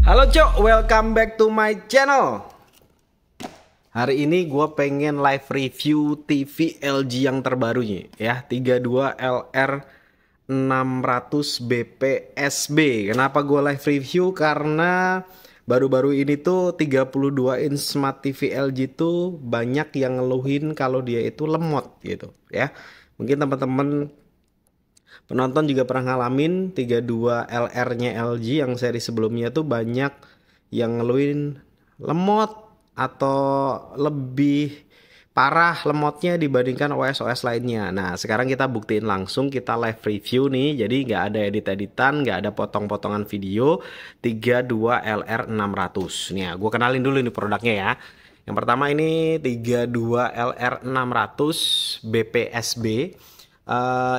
Halo Cok, welcome back to my channel. Hari ini gue pengen live review TV LG yang terbarunya ya, 32LR 600 BPSB. Kenapa gue live review? Karena baru-baru ini tuh 32 inch Smart TV LG tuh banyak yang ngeluhin kalau dia itu lemot gitu ya. Mungkin teman-teman penonton juga pernah ngalamin 32LR-nya LG yang seri sebelumnya tuh banyak yang ngeluhin lemot atau lebih parah lemotnya dibandingkan OS-OS lainnya. Nah, sekarang kita buktiin langsung, kita live review nih. Jadi nggak ada edit-editan, nggak ada potong-potongan video. 32LR 600. Nih, gue kenalin dulu nih produknya ya. Yang pertama ini 32LR 600 BPSB.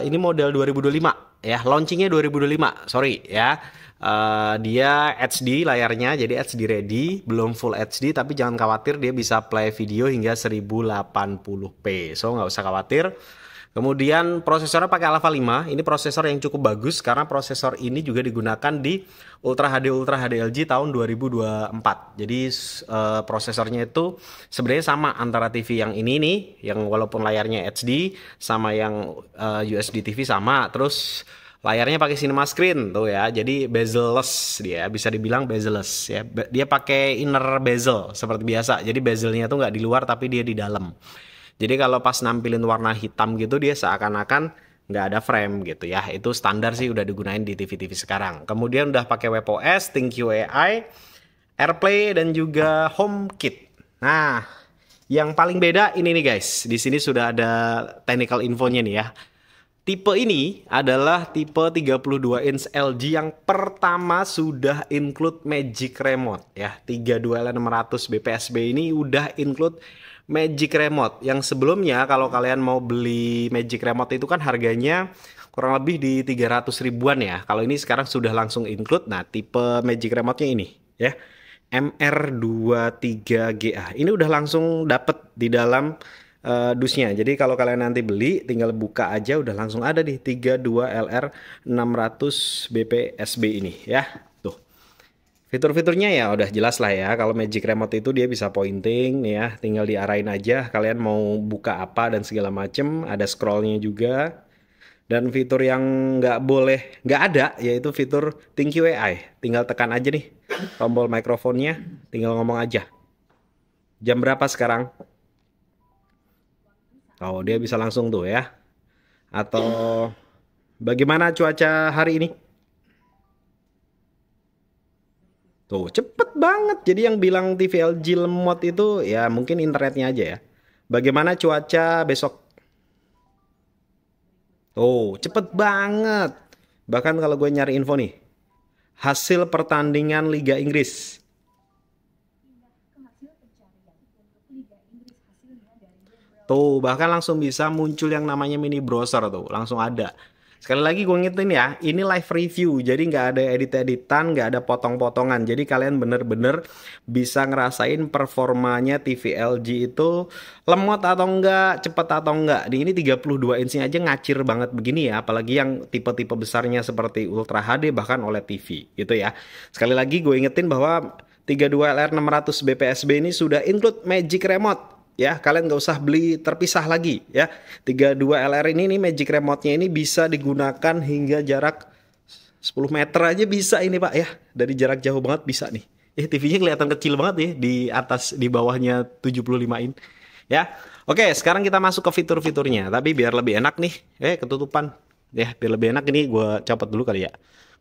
Ini model 2025 ya, launchingnya 2025, sorry ya. Dia HD layarnya, jadi HD ready, belum full HD, tapi jangan khawatir, dia bisa play video hingga 1080p, so nggak usah khawatir. Kemudian prosesornya pakai Alpha 5. Ini prosesor yang cukup bagus karena prosesor ini juga digunakan di Ultra HD LG tahun 2024. Jadi prosesornya itu sebenarnya sama antara TV yang ini nih, yang walaupun layarnya HD, sama yang UHD TV sama. Terus layarnya pakai cinema screen tuh ya. Jadi bezel-less dia, bisa dibilang bezel-less ya. Dia pakai inner bezel seperti biasa. Jadi bezelnya tuh nggak di luar tapi dia di dalam. Jadi kalau pas nampilin warna hitam gitu dia seakan-akan nggak ada frame gitu ya. Itu standar sih, udah digunain di TV-TV sekarang. Kemudian udah pakai WebOS, ThinQ AI, AirPlay dan juga HomeKit. Nah, yang paling beda ini nih guys. Di sini sudah ada technical infonya nih ya. Tipe ini adalah tipe 32 inch LG yang pertama sudah include Magic Remote ya. 32L600 BPSB ini udah include Magic Remote. Yang sebelumnya kalau kalian mau beli Magic Remote itu kan harganya kurang lebih di 300 ribuan ya. Kalau ini sekarang sudah langsung include. Nah, tipe Magic Remote-nya ini ya, MR23GA. Ini udah langsung dapet di dalam dusnya. Jadi kalau kalian nanti beli tinggal buka aja udah langsung ada di 32LR 600 BPSB ini ya. Tuh. Fitur-fiturnya ya udah jelas lah ya. Kalau Magic Remote itu dia bisa pointing nih ya, tinggal diarahin aja kalian mau buka apa dan segala macem. Ada scrollnya juga. Dan fitur yang nggak ada yaitu fitur ThinQ AI. Tinggal tekan aja nih tombol mikrofonnya, tinggal ngomong aja. Jam berapa sekarang? Oh, dia bisa langsung tuh ya. Atau bagaimana cuaca hari ini? Tuh, cepet banget. Jadi yang bilang TV LG lemot itu ya mungkin internetnya aja ya. Bagaimana cuaca besok? Tuh, cepet banget. Bahkan kalau gue nyari info nih. Hasil pertandingan Liga Inggris. Tuh, bahkan langsung bisa muncul yang namanya mini browser tuh. Langsung ada. Sekali lagi gue ngingetin ya, ini live review, jadi nggak ada edit-editan, nggak ada potong-potongan. Jadi kalian bener-bener bisa ngerasain performanya TV LG itu lemot atau enggak, cepet atau enggak. Di ini 32 inch aja ngacir banget begini ya, apalagi yang tipe-tipe besarnya seperti Ultra HD bahkan OLED TV gitu ya. Sekali lagi gue ingetin bahwa 32LR 600 BPSB ini sudah include Magic Remote. Ya, kalian nggak usah beli terpisah lagi ya. 32LR ini nih Magic Remote-nya ini bisa digunakan hingga jarak 10 meter aja bisa ini Pak ya. Dari jarak jauh banget bisa nih. TV-nya kelihatan kecil banget ya di atas, di bawahnya 75 in. Ya. Oke, sekarang kita masuk ke fitur-fiturnya. Tapi biar lebih enak nih, ketutupan. Ya, biar lebih enak ini gue copot dulu kali ya.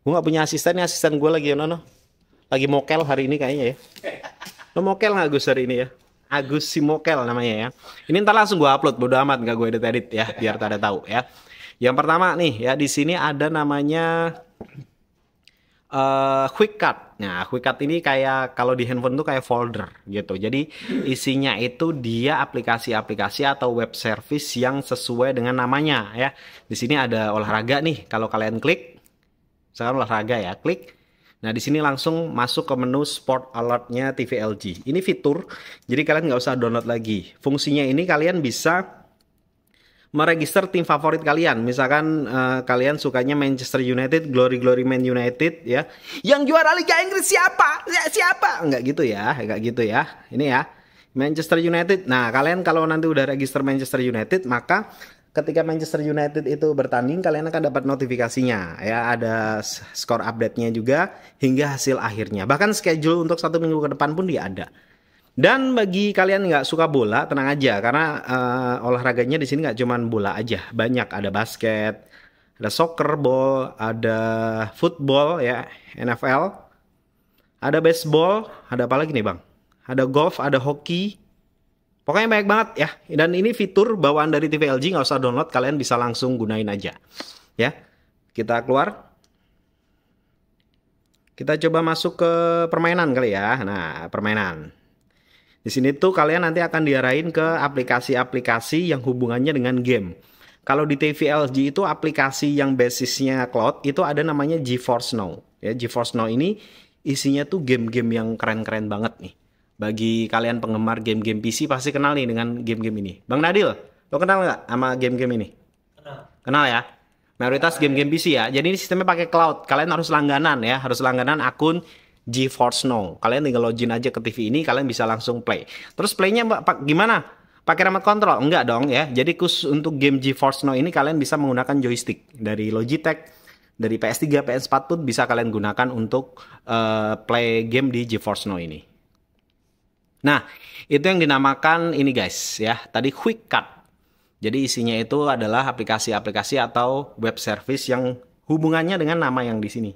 Gue nggak punya asisten nih, asisten gue lagi lagi mokel hari ini kayaknya ya. Lo mokel nggak Gus hari ini ya? Agus Simokel namanya ya. Ini ntar langsung gue upload, bodo amat nggak gue edit ya, biar tada tahu ya. Yang pertama nih ya, di sini ada namanya Quick Cut. Nah, Quick Cut ini kayak kalau di handphone tuh kayak folder gitu. Jadi isinya itu dia aplikasi-aplikasi atau web service yang sesuai dengan namanya ya. Di sini ada olahraga nih. Kalau kalian klik, misalkan olahraga ya, klik. Nah, di sini langsung masuk ke menu Sport Alert-nya TV LG. Ini fitur, jadi kalian nggak usah download lagi. Fungsinya ini kalian bisa meregister tim favorit kalian. Misalkan kalian sukanya Manchester United, glory Man United ya. Yang juara Liga Inggris siapa? Ya, siapa? Enggak gitu ya, enggak gitu ya. Ini ya, Manchester United. Nah, kalian kalau nanti udah register Manchester United, maka ketika Manchester United itu bertanding, kalian akan dapat notifikasinya ya, ada skor update-nya juga hingga hasil akhirnya. Bahkan schedule untuk 1 minggu ke depan pun dia ada. Dan bagi kalian nggak suka bola, tenang aja karena olahraganya di sini nggak cuma bola aja, banyak, ada basket, ada soccer ball, ada football ya, NFL, ada baseball, ada apa lagi nih bang? Ada golf, ada hoki, pokoknya banyak banget ya. Dan ini fitur bawaan dari TV LG, nggak usah download, kalian bisa langsung gunain aja ya. Kita keluar, kita coba masuk ke permainan kali ya. Nah, permainan. Di sini tuh kalian nanti akan diarahin ke aplikasi-aplikasi yang hubungannya dengan game. Kalau di TV LG itu aplikasi yang basisnya cloud itu ada namanya GeForce Now. Ya, GeForce Now ini isinya tuh game-game yang keren-keren banget nih. Bagi kalian penggemar game-game PC pasti kenal nih dengan game-game ini. Bang Nadil, lo kenal nggak sama game-game ini? Kenal. Kenal ya? Mayoritas game-game PC ya. Jadi ini sistemnya pakai cloud. Kalian harus langganan ya, harus langganan akun GeForce Now. Kalian tinggal login aja ke TV ini, kalian bisa langsung play. Terus playnya gimana? Pakai remote control? Enggak dong ya. Jadi khusus untuk game GeForce Now ini kalian bisa menggunakan joystick dari Logitech, dari PS3, PS4 pun bisa kalian gunakan untuk play game di GeForce Now ini. Nah, itu yang dinamakan ini guys ya. Tadi Quick Cut. Jadi isinya itu adalah aplikasi-aplikasi atau web service yang hubungannya dengan nama yang di sini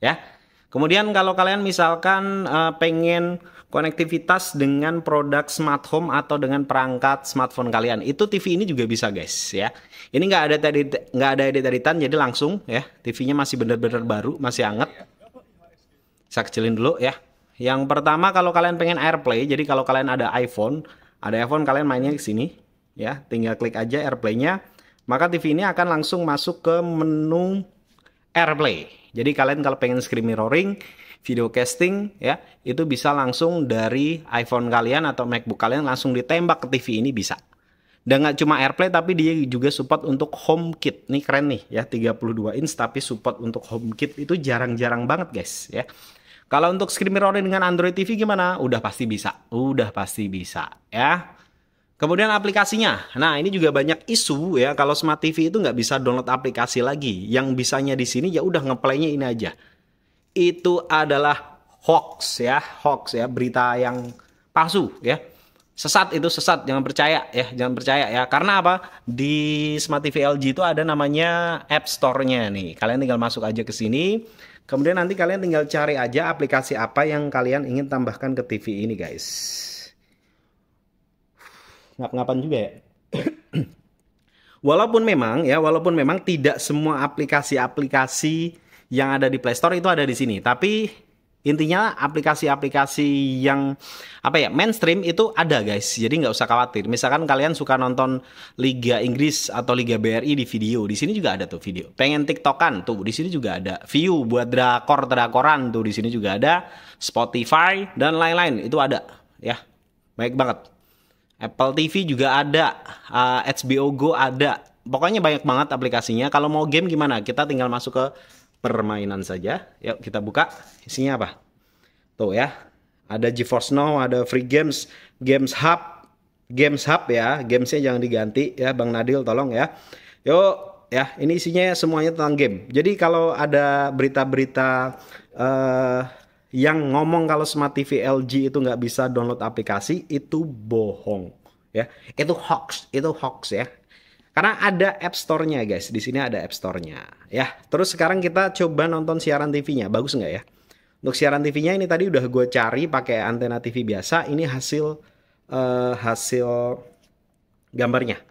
ya. Kemudian kalau kalian misalkan pengen konektivitas dengan produk smart home atau dengan perangkat smartphone kalian, itu TV ini juga bisa guys ya. Ini nggak ada edit-editan, jadi langsung ya. TV-nya masih bener-bener baru, masih hangat. Saya kecilin dulu ya. Yang pertama kalau kalian pengen AirPlay, jadi kalau kalian ada iPhone kalian mainnya ke sini ya, tinggal klik aja AirPlay-nya, maka TV ini akan langsung masuk ke menu AirPlay. Jadi kalian kalau pengen screen mirroring, video casting ya, itu bisa langsung dari iPhone kalian atau MacBook kalian langsung ditembak ke TV ini bisa. Dan nggak cuma AirPlay tapi dia juga support untuk HomeKit. Nih keren nih ya, 32 inch tapi support untuk HomeKit, itu jarang-jarang banget guys ya. Kalau untuk screen mirroring dengan Android TV gimana? Udah pasti bisa. Udah pasti bisa ya. Kemudian aplikasinya. Nah, ini juga banyak isu ya. Kalau Smart TV itu nggak bisa download aplikasi lagi. Yang bisanya di sini ya udah ngeplaynya ini aja. Itu adalah hoax ya. Hoax ya. Berita yang palsu ya. Sesat, itu sesat. Jangan percaya ya. Jangan percaya ya. Karena apa? Di Smart TV LG itu ada namanya App Store-nya nih. Kalian tinggal masuk aja ke sini. Kemudian nanti kalian tinggal cari aja aplikasi apa yang kalian ingin tambahkan ke TV ini guys. Ngap-ngapan juga ya. Walaupun memang tidak semua aplikasi-aplikasi yang ada di Play Store itu ada di sini, tapi intinya aplikasi-aplikasi yang mainstream itu ada guys. Jadi nggak usah khawatir. Misalkan kalian suka nonton Liga Inggris atau Liga BRI di video, di sini juga ada tuh video. Pengen TikTokan tuh, di sini juga ada. View buat drakoran tuh, di sini juga ada. Spotify dan lain-lain itu ada ya. Baik banget. Apple TV juga ada, HBO Go ada. Pokoknya banyak banget aplikasinya. Kalau mau game gimana? Kita tinggal masuk ke permainan saja. Yuk kita buka. Isinya apa? Tuh ya. Ada GeForce Now, ada Free Games, Games Hub ya. Gamesnya jangan diganti ya, Bang Nadil tolong ya. Yuk ya, ini isinya semuanya tentang game. Jadi kalau ada berita-berita yang ngomong kalau Smart TV LG itu nggak bisa download aplikasi, itu bohong ya, itu hoax ya. Karena ada App Store-nya guys, di sini ada App Store-nya ya. Terus sekarang kita coba nonton siaran TV-nya, bagus nggak ya? Untuk siaran TV-nya ini tadi udah gue cari pakai antena TV biasa, ini hasil gambarnya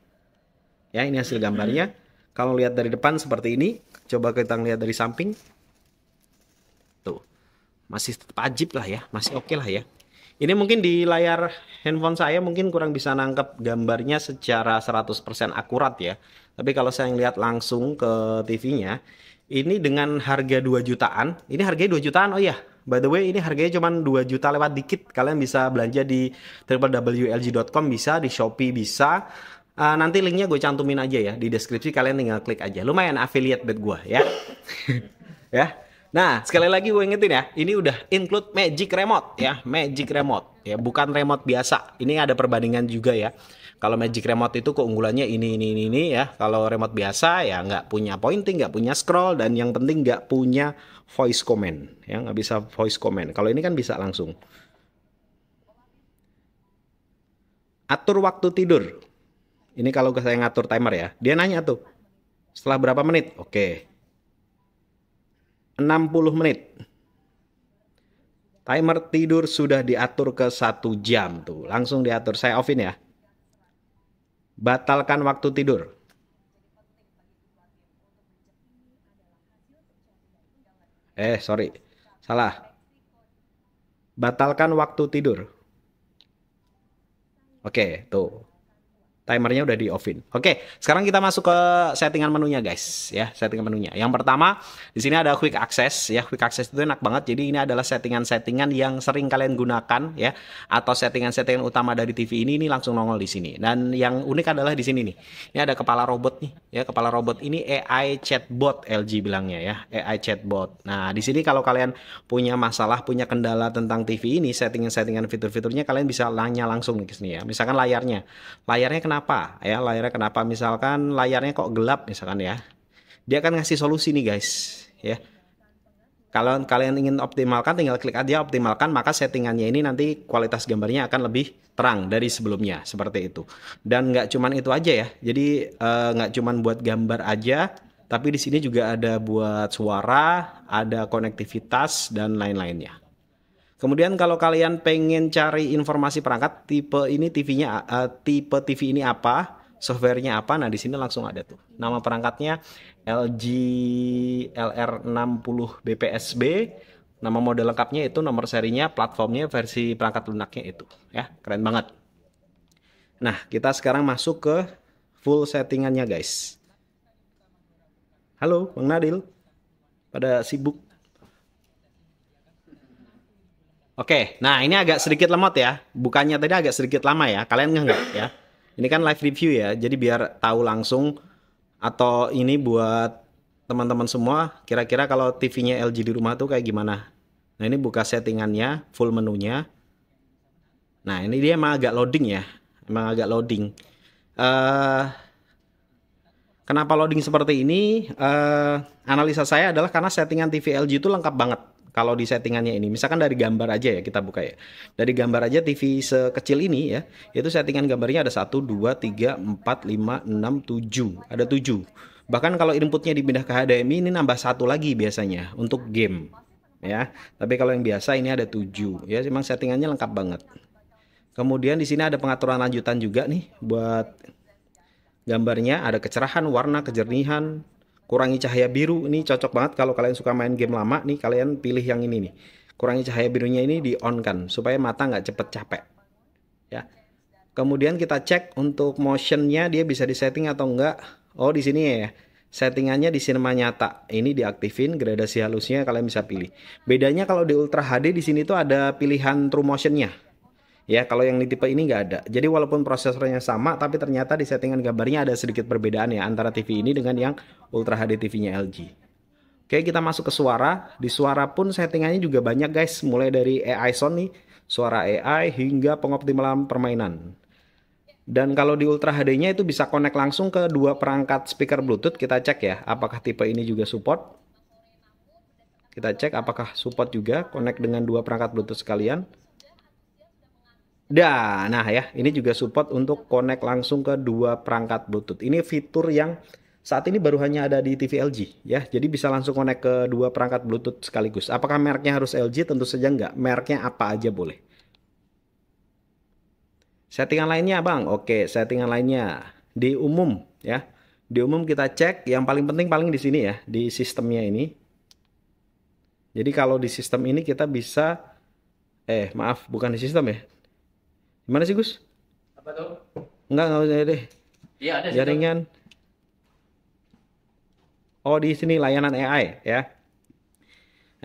ya, ini hasil gambarnya. Kalau lihat dari depan seperti ini, coba kita lihat dari samping. Masih tetap ajib lah ya, masih oke lah ya. Ini mungkin di layar handphone saya mungkin kurang bisa nangkep gambarnya secara 100% akurat ya. Tapi kalau saya lihat langsung ke TV-nya, ini dengan harga 2 jutaan, ini harganya 2 jutaan, oh iya. By the way, ini harganya cuma 2 juta lewat dikit. Kalian bisa belanja di www.lg.com bisa, di Shopee bisa, Nanti linknya gue cantumin aja ya di deskripsi, kalian tinggal klik aja. Lumayan affiliate buat gue ya. Ya. Nah, sekali lagi gue ingetin ya, ini udah include Magic Remote ya, Magic Remote ya, bukan remote biasa. Ini ada perbandingan juga ya. Kalau Magic Remote itu keunggulannya ini ya. Kalau remote biasa ya nggak punya pointing, nggak punya scroll, dan yang penting nggak punya voice command ya, nggak bisa voice command. Kalau ini kan bisa langsung. Atur waktu tidur. Ini kalau saya ngatur timer ya, dia nanya tuh setelah berapa menit. Oke. 60 menit. Timer tidur sudah diatur ke 1 jam tuh. Langsung diatur. Saya offin ya. Batalkan waktu tidur. Sorry. Salah. Batalkan waktu tidur. Oke, tuh. Timernya udah di offin. Oke, sekarang kita masuk ke settingan menunya guys, ya, settingan menunya. Yang pertama, di sini ada quick access, ya. Quick access itu enak banget. Jadi ini adalah settingan-settingan yang sering kalian gunakan, ya, atau settingan-settingan utama dari TV ini langsung nongol di sini. Dan yang unik adalah di sini nih. Ini ada kepala robot nih, ya. Kepala robot ini AI chatbot LG bilangnya ya, AI chatbot. Nah, di sini kalau kalian punya masalah, punya kendala tentang TV ini, settingan-settingan fitur-fiturnya kalian bisa nanya langsung nih ke sini ya. Misalkan layarnya kenapa ya, layarnya kenapa, misalkan layarnya kok gelap misalkan ya, dia akan ngasih solusi nih guys ya. Kalau kalian ingin optimalkan, tinggal klik aja optimalkan, maka settingannya ini nanti kualitas gambarnya akan lebih terang dari sebelumnya, seperti itu. Dan nggak cuman itu aja ya, jadi nggak cuman buat gambar aja, tapi di sini juga ada buat suara, ada konektivitas dan lain-lainnya. Kemudian kalau kalian pengen cari informasi perangkat tipe ini TV-nya, tipe TV ini apa, softwarenya apa, nah di sini langsung ada tuh. Nama perangkatnya LG LR60 BPSB, nama model lengkapnya itu, nomor serinya, platformnya, versi perangkat lunaknya itu, ya, keren banget. Nah, kita sekarang masuk ke full settingannya guys. Halo, Bang Nadil, pada sibuk? Oke, nah ini agak sedikit lemot ya. Bukannya tadi agak sedikit lama ya. Kalian nggak ya? Ini kan live review ya. Jadi biar tahu langsung, atau ini buat teman-teman semua, kira-kira kalau TV-nya LG di rumah tuh kayak gimana. Nah ini buka settingannya, full menunya. Nah ini dia emang agak loading ya. Emang agak loading. Kenapa loading seperti ini? Analisa saya adalah karena settingan TV LG itu lengkap banget. Kalau di settingannya ini, misalkan dari gambar aja ya, kita buka ya. Dari gambar aja TV sekecil ini ya, itu settingan gambarnya ada 1, 2, 3, 4, 5, 6, 7. Ada 7. Bahkan kalau inputnya dipindah ke HDMI, ini nambah 1 lagi biasanya untuk game. Ya, tapi kalau yang biasa ini ada 7. Ya, memang settingannya lengkap banget. Kemudian di sini ada pengaturan lanjutan juga nih buat gambarnya, ada kecerahan, warna, kejernihan, kurangi cahaya biru. Ini cocok banget kalau kalian suka main game lama nih, kalian pilih yang ini nih. Kurangi cahaya birunya ini di on kan, supaya mata nggak cepet capek ya. Kemudian kita cek untuk motionnya, dia bisa disetting atau enggak. Oh di sini ya, settingannya di sinema nyata ini diaktifin, gradasi halusnya kalian bisa pilih. Bedanya kalau di Ultra HD di sini tuh ada pilihan true motionnya. Ya, kalau yang di tipe ini nggak ada. Jadi walaupun prosesornya sama, tapi ternyata di settingan gambarnya ada sedikit perbedaan ya antara TV ini dengan yang Ultra HD TV-nya LG. Oke, kita masuk ke suara. Di suara pun settingannya juga banyak guys. Mulai dari AI sound nih, suara AI hingga pengoptimalan permainan. Dan kalau di Ultra HD-nya itu bisa connect langsung ke dua perangkat speaker Bluetooth. Kita cek ya, apakah tipe ini juga support. Kita cek apakah support juga connect dengan dua perangkat Bluetooth sekalian. Nah ya, ini juga support untuk connect langsung ke dua perangkat Bluetooth. Ini fitur yang saat ini baru hanya ada di TV LG ya. Jadi bisa langsung connect ke dua perangkat Bluetooth sekaligus. Apakah mereknya harus LG? Tentu saja enggak. Mereknya apa aja boleh. Settingan lainnya Bang. Oke, settingan lainnya di umum ya. Di umum kita cek, yang paling penting paling di sini ya, di sistemnya ini. Jadi kalau di sistem ini kita bisa maaf, bukan di sistem ya. Gimana sih Gus? Apa tuh? Enggak usah deh. Iya ada Jaringan. Oh di sini layanan AI ya.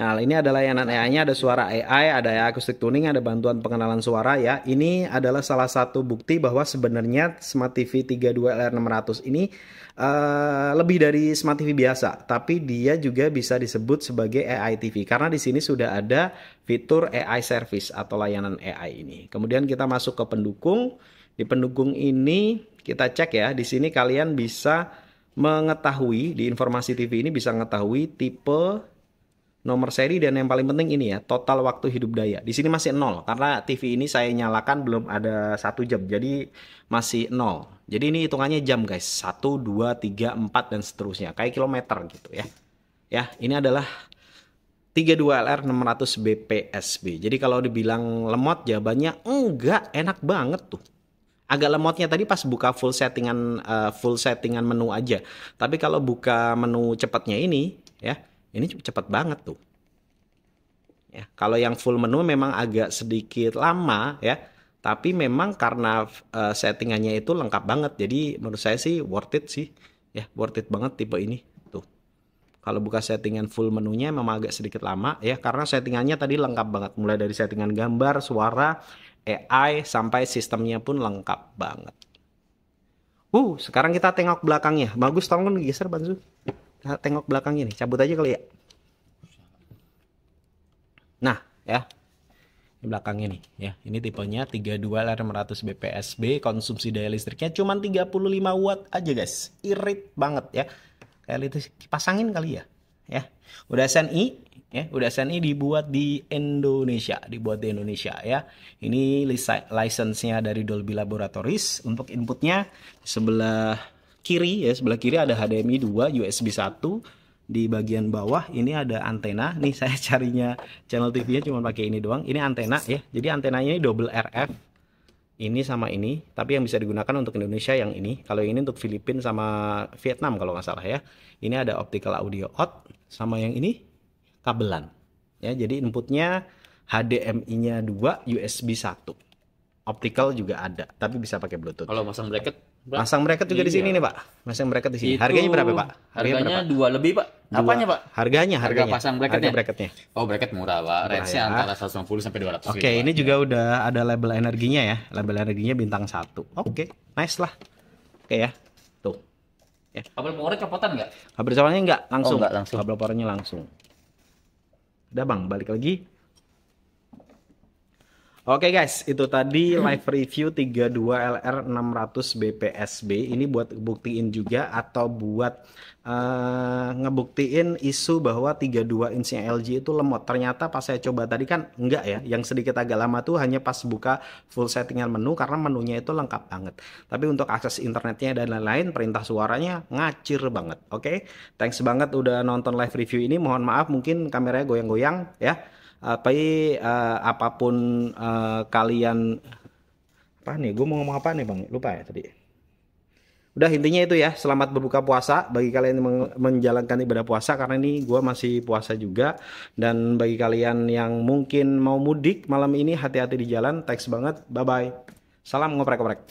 Nah, ini adalah layanan AI-nya, ada suara AI, ada acoustic tuning, ada bantuan pengenalan suara ya. Ini adalah salah satu bukti bahwa sebenarnya Smart TV 32LR600 ini lebih dari Smart TV biasa, tapi dia juga bisa disebut sebagai AI TV karena di sini sudah ada fitur AI service atau layanan AI ini. Kemudian kita masuk ke pendukung. Di pendukung ini kita cek ya, di sini kalian bisa mengetahui di informasi TV ini bisa mengetahui tipe, nomor seri, dan yang paling penting ini ya, total waktu hidup daya. Di sini masih 0 karena TV ini saya nyalakan belum ada 1 jam, jadi masih 0. Jadi ini hitungannya jam guys, 1, 2, 3, 4 dan seterusnya, kayak kilometer gitu ya. Ya, ini adalah 32LR 600 BPSB. Jadi kalau dibilang lemot, jawabannya enggak, enak banget tuh. Agak lemotnya tadi pas buka full settingan menu aja. Tapi kalau buka menu cepatnya ini ya, ini cepet banget tuh. Ya, kalau yang full menu memang agak sedikit lama ya, tapi memang karena settingannya itu lengkap banget. Jadi menurut saya sih worth it sih. Ya, worth it banget tipe ini. Tuh. Kalau buka settingan full menunya memang agak sedikit lama ya, karena settingannya tadi lengkap banget. Mulai dari settingan gambar, suara, AI, sampai sistemnya pun lengkap banget. Sekarang kita tengok belakangnya. Bagus, tolong geser Banzu. Kita tengok belakangnya nih, cabut aja kali ya. Nah, ya. Di belakangnya nih, ya. Ini tipenya 32LR600 BPSB, konsumsi daya listriknya cuma 35 watt aja, guys. Irit banget ya. Kayak itu pasangin kali ya. Ya. Udah SNI, ya. Udah SNI dibuat di Indonesia, ya. Ini license-nya dari Dolby Laboratories. Untuk inputnya sebelah kiri ya, sebelah kiri ada HDMI 2, USB 1. Di bagian bawah ini ada antena. Nih saya carinya channel TV-nya cuma pakai ini doang. Ini antena ya. Jadi antenanya ini double RF. Ini sama ini, tapi yang bisa digunakan untuk Indonesia yang ini. Kalau ini untuk Filipina sama Vietnam kalau nggak salah ya. Ini ada optical audio out, sama yang ini kabelan. Ya, jadi inputnya HDMI-nya 2, USB 1. Optical juga ada, tapi bisa pakai Bluetooth. Kalau pasang bracket, pasang bracket juga di sini nih Pak. Pasang bracket di sini. Harganya berapa Pak? Harganya 2 lebih Pak. Apanya Pak? Harga pasang bracketnya. Bracketnya. Oh, bracket murah Pak. Range-nya antara 150 sampai 200. Oke, ini juga udah ada label energinya ya. Label energinya bintang 1. Oke, nice lah. Oke ya. Tuh. Ya. Kabel powernya copotan nggak? Kabel powernya nggak langsung. Oh, nggak langsung. Kabel powernya langsung. Udah Bang, balik lagi. Oke guys, itu tadi live review 32LR600 BPSB. Ini buat buktiin juga atau buat ngebuktiin isu bahwa 32 inchnya LG itu lemot. Ternyata pas saya coba tadi kan enggak ya. Yang sedikit agak lama tuh hanya pas buka full settingan menu karena menunya itu lengkap banget. Tapi untuk akses internetnya dan lain-lain, perintah suaranya ngacir banget. Oke, thanks banget udah nonton live review ini. Mohon maaf mungkin kameranya goyang-goyang ya. Apapun kalian apa nih, gue mau ngomong apa nih Bang, lupa ya tadi. Udah, intinya itu ya, selamat berbuka puasa bagi kalian yang menjalankan ibadah puasa, karena ini gue masih puasa juga. Dan bagi kalian yang mungkin mau mudik malam ini, hati-hati di jalan. Thanks banget, bye bye, salam ngoprek-ngoprek.